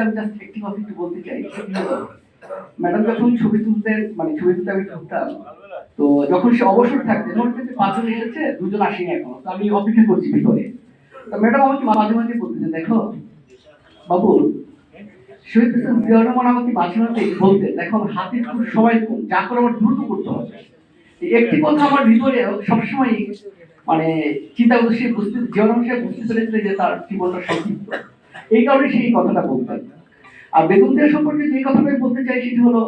আমি জাস্ট একটি কথা একটু বলতে চাই। ম্যাডাম যখন ছবি তুলতেন, মানে ছবি তুলতে আমি তুলতাম, তো যখন সে অবসর থাকতেন ওর কাছে ৫ জন এসেছে, ২ জন আসেনি এখনো, তো আমি অপেক্ষা করছি ভিতরে। তো ম্যাডাম আমাকে মাঝে মাঝে বলতেছে, দেখো বাবু, শহীদ প্রেসিডেন্ট জিয়াউর রহমান আমাকে মাঝে মাঝে বলতেন, দেখো আমার হাতে খুব সময় কম, যা করে আমার দ্রুত করতে হবে। এই একটি কথা আমার ভিতরে সবসময় মানে চিন্তা করতে, সে বুঝতে, জিয়াউর রহমান সাহেব বুঝতে পেরেছিলেন যে তার জীবনটা সংক্ষিপ্ত, এই কারণে সেই কথাটা বলতেন। আর বেগম জিয়া সম্পর্কে যে কথাটা আমি বলতে চাই সেটা হলো,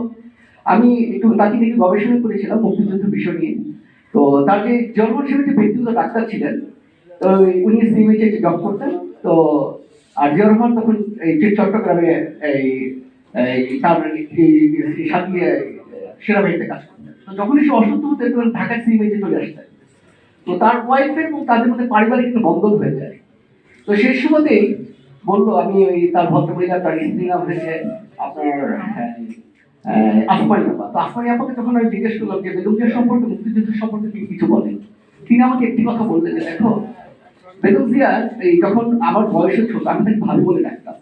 আমি একটু তাকে নিয়ে গবেষণা করেছিলাম মুক্তিযুদ্ধ বিষয় নিয়ে। তো তার যে জন্ম হিসেবে যে ব্যক্তিগত ডাক্তার ছিলেন, তো উনি সিএমএইচে জব করতেন। তো আর জিয়া রহমান তখন এই যে চট্টগ্রামে এই তার সাথে সেনাবাহিনীতে কাজ করতেন। তো যখনই সে অসুস্থ হতেন তখন ঢাকা সিএমএইচে চলে আসতেন। তো তার ওয়াইফের এবং তাদের মধ্যে পারিবারিক একটা বন্ধন হয়ে যায়। তো সেই সময়তেই বললো, আমি ওই তার ভদ্রমহিলা, তার স্ত্রী নাম হয়েছে আপনার আসমানি আপা। তো আসমানি আপাকে যখন আমি জিজ্ঞেস করলাম যে বেগম জিয়া সম্পর্কে, মুক্তিযুদ্ধ সম্পর্কে তিনি কিছু বলেন, তিনি আমাকে একটি কথা বললেন যে দেখো, বেগম জিয়া এই যখন আমার বয়সে ছোট, আমি তাকে ভাবি বলে ডাকতাম।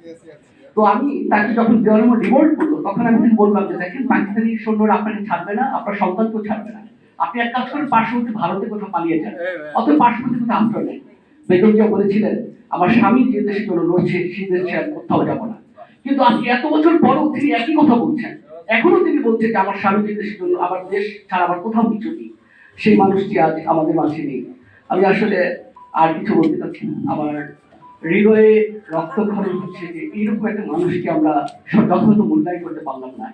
তো আমি তাকে যখন জিয়া রহমান রিভোল্ট করলো, তখন আমি তাকে বললাম যে দেখেন, পাকিস্তানি সৈন্যরা আপনাকে ছাড়বে না, আপনার সন্তানকেও ছাড়বে না, আপনি এক কাজ করেন, পার্শ্ববর্তী ভারতে কোথাও পালিয়ে যান, অত পার্শ্ববর্তী কোথাও আশ্রয় নেই। বেগম জিয়া বলেছিলেন, আমার স্বামী যে দেশের জন্য লড়ছে সেই দেশে আর কোথাও যাবো না। কিন্তু আজকে এত বছর পরও তিনি একই কথা বলছেন, এখনো তিনি বলছেন যে আমার স্বামী যে দেশের জন্য, আমার দেশ ছাড়া আমার কোথাও কিছু নেই। সেই মানুষটি আজ আমাদের মাঝে নেই। আমি আসলে আর কিছু বলতে চাচ্ছি না। আমার হৃদয়ে রক্তক্ষরণ হচ্ছে যে এইরকম একটা মানুষকে আমরা যথাযথ মূল্যায়ন করতে পারলাম না।